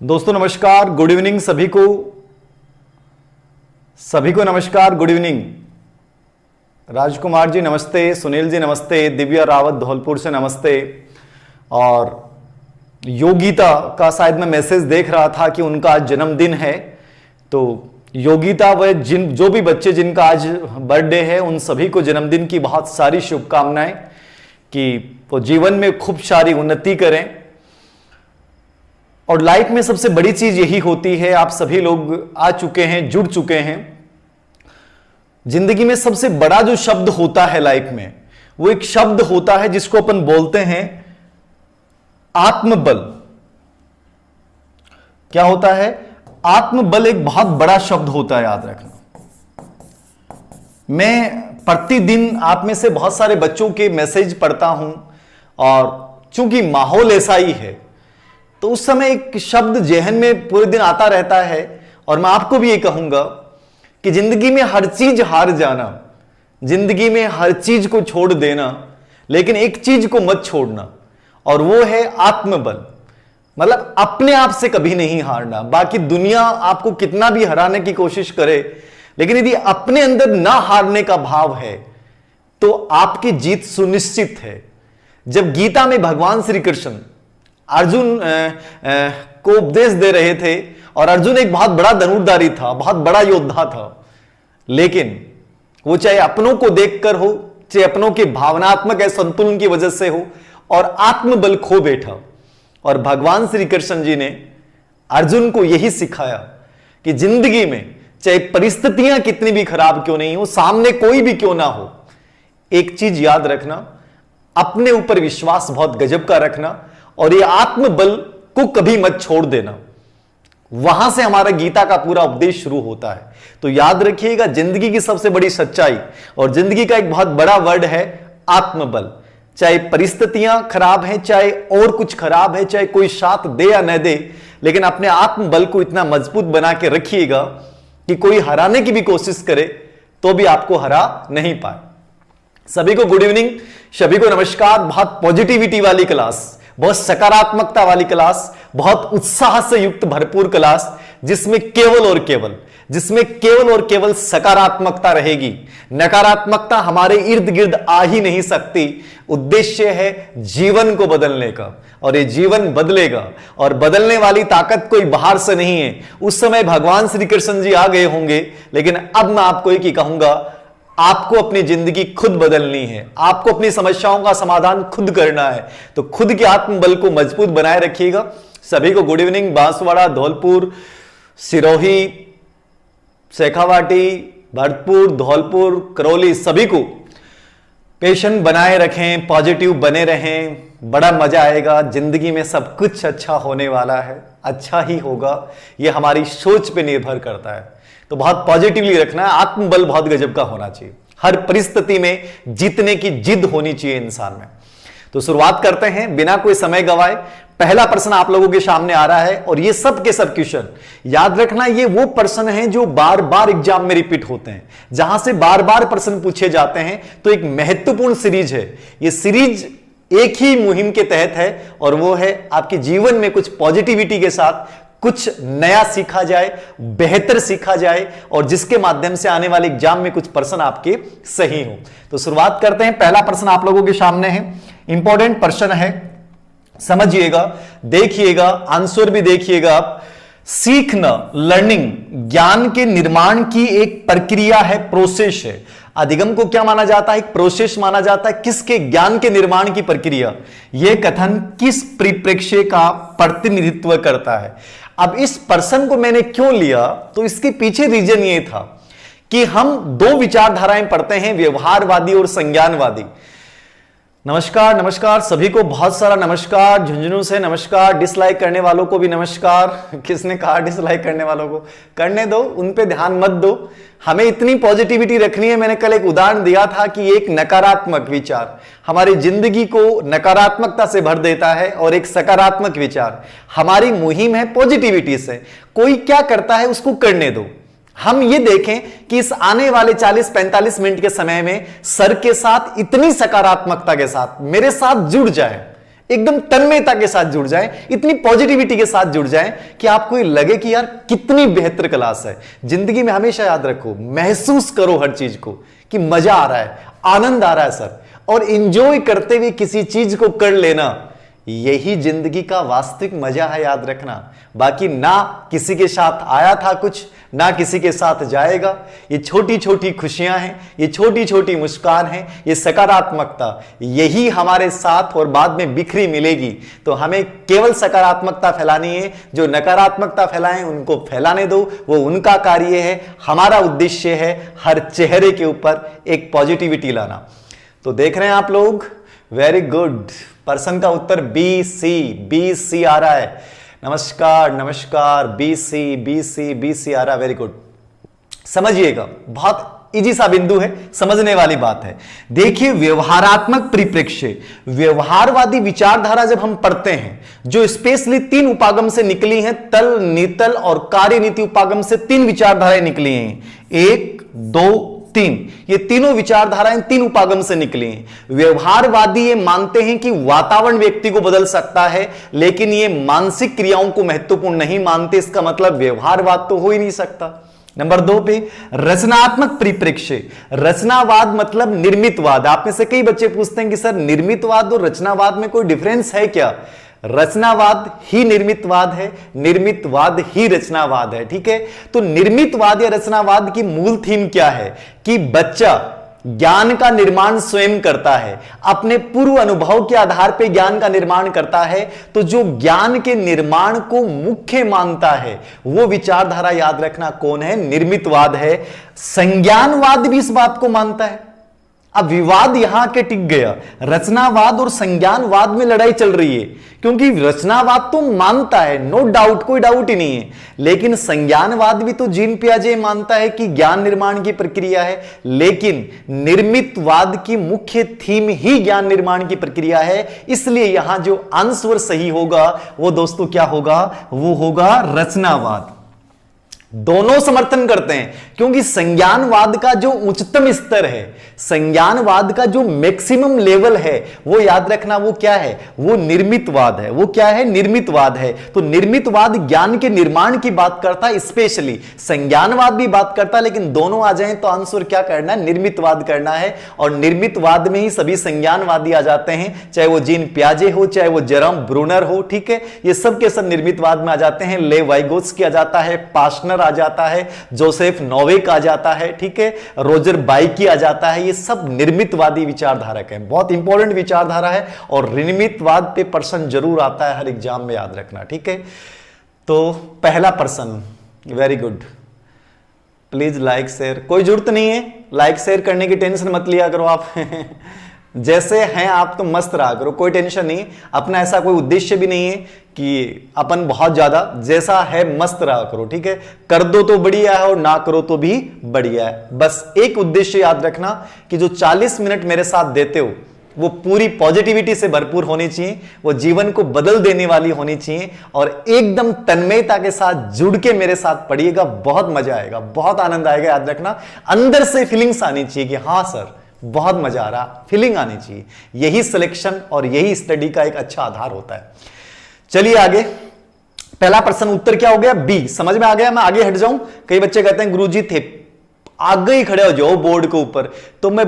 दोस्तों नमस्कार, good evening सभी को नमस्कार, गुड इवनिंग। राजकुमार जी नमस्ते, सुनील जी नमस्ते, दिव्या रावत धौलपुर से नमस्ते। और योगिता का शायद मैं मैसेज देख रहा था कि उनका आज जन्मदिन है, तो योगिता व जो भी बच्चे जिनका आज बर्थडे है उन सभी को जन्मदिन की बहुत सारी शुभकामनाएं कि वो जीवन में खूब सारी उन्नति करें। और लाइफ में सबसे बड़ी चीज यही होती है, आप सभी लोग आ चुके हैं, जुड़ चुके हैं। जिंदगी में सबसे बड़ा जो शब्द होता है लाइफ में, वो एक शब्द होता है जिसको अपन बोलते हैं आत्मबल। क्या होता है? आत्मबल एक बहुत बड़ा शब्द होता है, याद रखना। मैं प्रतिदिन आप में से बहुत सारे बच्चों के मैसेज पढ़ता हूं और चूंकि माहौल ऐसा ही है तो उस समय एक शब्द जहन में पूरे दिन आता रहता है। और मैं आपको भी ये कहूंगा कि जिंदगी में हर चीज हार जाना, जिंदगी में हर चीज को छोड़ देना, लेकिन एक चीज को मत छोड़ना, और वो है आत्मबल। मतलब अपने आप से कभी नहीं हारना। बाकी दुनिया आपको कितना भी हराने की कोशिश करे, लेकिन यदि अपने अंदर ना हारने का भाव है तो आपकी जीत सुनिश्चित है। जब गीता में भगवान श्री कृष्ण अर्जुन को उपदेश दे रहे थे, और अर्जुन एक बहुत बड़ा धनुर्धारी था, बहुत बड़ा योद्धा था, लेकिन वो चाहे अपनों को देखकर हो, चाहे अपनों के भावनात्मक संतुलन की वजह से हो, और आत्मबल खो बैठा। और भगवान श्री कृष्ण जी ने अर्जुन को यही सिखाया कि जिंदगी में चाहे परिस्थितियां कितनी भी खराब क्यों नहीं हो, सामने कोई भी क्यों ना हो, एक चीज याद रखना, अपने ऊपर विश्वास बहुत गजब का रखना, और ये आत्मबल को कभी मत छोड़ देना। वहां से हमारा गीता का पूरा उपदेश शुरू होता है। तो याद रखिएगा, जिंदगी की सबसे बड़ी सच्चाई और जिंदगी का एक बहुत बड़ा वर्ड है आत्मबल। चाहे परिस्थितियां खराब हैं, चाहे और कुछ खराब है, चाहे कोई साथ दे या न दे, लेकिन अपने आत्मबल को इतना मजबूत बना के रखिएगा कि कोई हराने की भी कोशिश करे तो भी आपको हरा नहीं पाए। सभी को गुड इवनिंग, सभी को नमस्कार। बहुत पॉजिटिविटी वाली क्लास, बहुत सकारात्मकता वाली क्लास, बहुत उत्साह से युक्त भरपूर क्लास, जिसमें केवल और केवल सकारात्मकता रहेगी। नकारात्मकता हमारे इर्द गिर्द आ ही नहीं सकती। उद्देश्य है जीवन को बदलने का, और ये जीवन बदलेगा, और बदलने वाली ताकत कोई बाहर से नहीं है। उस समय भगवान श्री कृष्ण जी आ गए होंगे, लेकिन अब मैं आपको एक ही कहूंगा, आपको अपनी जिंदगी खुद बदलनी है, आपको अपनी समस्याओं का समाधान खुद करना है। तो खुद के आत्मबल को मजबूत बनाए रखिएगा। सभी को गुड इवनिंग। बांसवाड़ा, धौलपुर, सिरोही, शेखावाटी, भरतपुर, धौलपुर, करौली, सभी को पेशेंट बनाए रखें, पॉजिटिव बने रहें, बड़ा मजा आएगा। जिंदगी में सब कुछ अच्छा होने वाला है, अच्छा ही होगा, यह हमारी सोच पे निर्भर करता है। तो बहुत पॉजिटिवली रखना है। आत्मबल बहुत गजब का होना चाहिए, हर परिस्थिति में जीतने की जिद होनी चाहिए इंसान में। तो शुरुआत करते हैं बिना कोई समय गवाए। पहला प्रश्न आप लोगों के सामने आ रहा है, और ये सब के सब क्वेश्चन याद रखना, ये वो प्रश्न हैं जो बार बार एग्जाम में रिपीट होते हैं, जहां से बार बार प्रश्न पूछे जाते हैं। तो एक महत्वपूर्ण सीरीज है ये। सीरीज एक ही मुहिम के तहत है, और वो है आपके जीवन में कुछ पॉजिटिविटी के साथ कुछ नया सीखा जाए, बेहतर सीखा जाए, और जिसके माध्यम से आने वाले एग्जाम में कुछ प्रश्न आपके सही हो। तो शुरुआत करते हैं। पहला प्रश्न आप लोगों के सामने है, इंपॉर्टेंट प्रश्न है, समझिएगा, देखिएगा, आंसर भी देखिएगा आप। सीखना, लर्निंग, ज्ञान के निर्माण की एक प्रक्रिया है, प्रोसेस है। अधिगम को क्या माना जाता है? एक प्रोसेस माना जाता है। किसके? ज्ञान के निर्माण की प्रक्रिया। यह कथन किस परिप्रेक्ष्य का प्रतिनिधित्व करता है? अब इस प्रश्न को मैंने क्यों लिया, तो इसके पीछे रीजन ये था कि हम दो विचारधाराएं पढ़ते हैं, व्यवहारवादी और संज्ञानवादी। नमस्कार नमस्कार, सभी को बहुत सारा नमस्कार। झुंझुनू से नमस्कार। डिसलाइक करने वालों को भी नमस्कार। किसने कहा डिसलाइक करने वालों को? करने दो, उन पे ध्यान मत दो। हमें इतनी पॉजिटिविटी रखनी है। मैंने कल एक उदाहरण दिया था कि एक नकारात्मक विचार हमारी जिंदगी को नकारात्मकता से भर देता है, और एक सकारात्मक विचार। हमारी मुहिम है पॉजिटिविटी से। कोई क्या करता है उसको करने दो। हम ये देखें कि इस आने वाले 40-45 मिनट के समय में सर के साथ इतनी सकारात्मकता के साथ मेरे साथ जुड़ जाए, एकदम तन्मयता के साथ जुड़ जाएं, इतनी पॉजिटिविटी के साथ जुड़ जाएं कि आपको ये लगे कि यार कितनी बेहतर क्लास है। जिंदगी में हमेशा याद रखो, महसूस करो हर चीज को कि मजा आ रहा है, आनंद आ रहा है सर, और इंजॉय करते हुए किसी चीज को कर लेना, यही जिंदगी का वास्तविक मजा है, याद रखना। बाकी ना किसी के साथ आया था कुछ, ना किसी के साथ जाएगा। ये छोटी छोटी खुशियां हैं, ये छोटी छोटी मुस्कान हैं, ये सकारात्मकता, यही हमारे साथ और बाद में बिखरी मिलेगी। तो हमें केवल सकारात्मकता फैलानी है। जो नकारात्मकता फैलाएं उनको फैलाने दो, वो उनका कार्य है। हमारा उद्देश्य है हर चेहरे के ऊपर एक पॉजिटिविटी लाना। तो देख रहे हैं आप लोग, वेरी गुड। पर्सन का उत्तर बी सी आ रहा है। नमस्कार नमस्कार, बी सी आ रहा है, वेरी गुड। समझिएगा, बहुत इजी सा बिंदु है, समझने वाली बात है। देखिए, व्यवहारात्मक परिप्रेक्ष्य, व्यवहारवादी विचारधारा जब हम पढ़ते हैं, जो स्पेशली 3 उपागम से निकली हैं, तल, नितल और कार्यनीति उपागम से 3 विचारधाराएं निकली हैं। 1, 2, 3, ये तीनों विचारधाराएं 3 उपागम से निकली हैं। व्यवहारवादी ये मानते हैं कि वातावरण व्यक्ति को बदल सकता है, लेकिन ये मानसिक क्रियाओं को महत्वपूर्ण नहीं मानते। इसका मतलब व्यवहारवाद तो हो ही नहीं सकता। नंबर 2 पे रचनात्मक परिप्रेक्ष्य, रचनावाद मतलब निर्मितवाद। आप में से कई बच्चे पूछते हैं कि सर निर्मितवाद और रचनावाद में कोई डिफरेंस है क्या? रचनावाद ही निर्मितवाद है, निर्मितवाद ही रचनावाद है। ठीक है, तो निर्मितवाद या रचनावाद की मूल थीम क्या है कि बच्चा ज्ञान का निर्माण स्वयं करता है, अपने पूर्व अनुभव के आधार पर ज्ञान का निर्माण करता है। तो जो ज्ञान के निर्माण को मुख्य मानता है वो विचारधारा, याद रखना, कौन है? निर्मितवाद है। संज्ञानवाद भी इस बात को मानता है। अब विवाद यहां के टिक गया, रचनावाद और संज्ञानवाद में लड़ाई चल रही है, क्योंकि रचनावाद तो मानता है, नो डाउट, कोई डाउट ही नहीं है, लेकिन संज्ञानवाद भी तो जीन पियाजे मानता है कि ज्ञान निर्माण की प्रक्रिया है। लेकिन निर्मितवाद की मुख्य थीम ही ज्ञान निर्माण की प्रक्रिया है। इसलिए यहां जो आंसर सही होगा वो दोस्तों क्या होगा? वो होगा रचनावाद। दोनों समर्थन करते हैं, क्योंकि संज्ञानवाद का जो उच्चतम स्तर है, संज्ञानवाद का जो मैक्सिमम लेवल है, वो याद रखना वो क्या है? वो निर्मितवाद है। वो क्या है? निर्मितवाद है। तो निर्मितवाद ज्ञान के निर्माण की बात करता है, स्पेशली संज्ञानवाद भी बात करता है, लेकिन दोनों आ जाएं तो आंसर क्या करना है? निर्मितवाद करना है। और निर्मितवाद में ही सभी संज्ञानवादी आ जाते हैं, चाहे वो जीन पियाजे हो, चाहे वो जेरम ब्रूनर हो। ठीक है, ये सब के सब निर्मितवाद में आ जाते हैं। ले वाइगोत्स्की आ जाता है, पास्टनर आ जाता है, जोसेफ नोवेक आ जाता है, ठीक है, रोजर बाइकी आ जाता है। ये सब निर्मितवादी विचारधारक हैं, बहुत इंपॉर्टेंट विचारधारा है। और निर्मितवाद पे प्रश्न जरूर आता है हर एग्जाम में, याद रखना। ठीक है, तो पहला प्रश्न, very good. Please like share, कोई जरूरत नहीं है लाइक शेयर करने की, टेंशन मत लिया करो आप जैसे हैं आप तो मस्त रहा करो, कोई टेंशन नहीं। अपना ऐसा कोई उद्देश्य भी नहीं है कि अपन बहुत ज्यादा, जैसा है मस्त रहा करो। ठीक है, कर दो तो बढ़िया है और ना करो तो भी बढ़िया है। बस एक उद्देश्य याद रखना कि जो 40 मिनट मेरे साथ देते हो वो पूरी पॉजिटिविटी से भरपूर होनी चाहिए, वो जीवन को बदल देने वाली होनी चाहिए, और एकदम तन्मयता के साथ जुड़ के मेरे साथ पढ़िएगा, बहुत मजा आएगा, बहुत आनंद आएगा। याद रखना, अंदर से फीलिंग्स आनी चाहिए कि हाँ सर बहुत मजा आ रहा, फीलिंग आनी चाहिए। यही सिलेक्शन और यही स्टडी का एक अच्छा आधार होता है। चलिए आगे, पहला प्रश्न उत्तर क्या हो गया? बी। समझ में आ गया? मैं आगे हट जाऊं? कई बच्चे कहते हैं गुरुजी थे आगे ही खड़े हो जाओ बोर्ड के ऊपर, तो मैं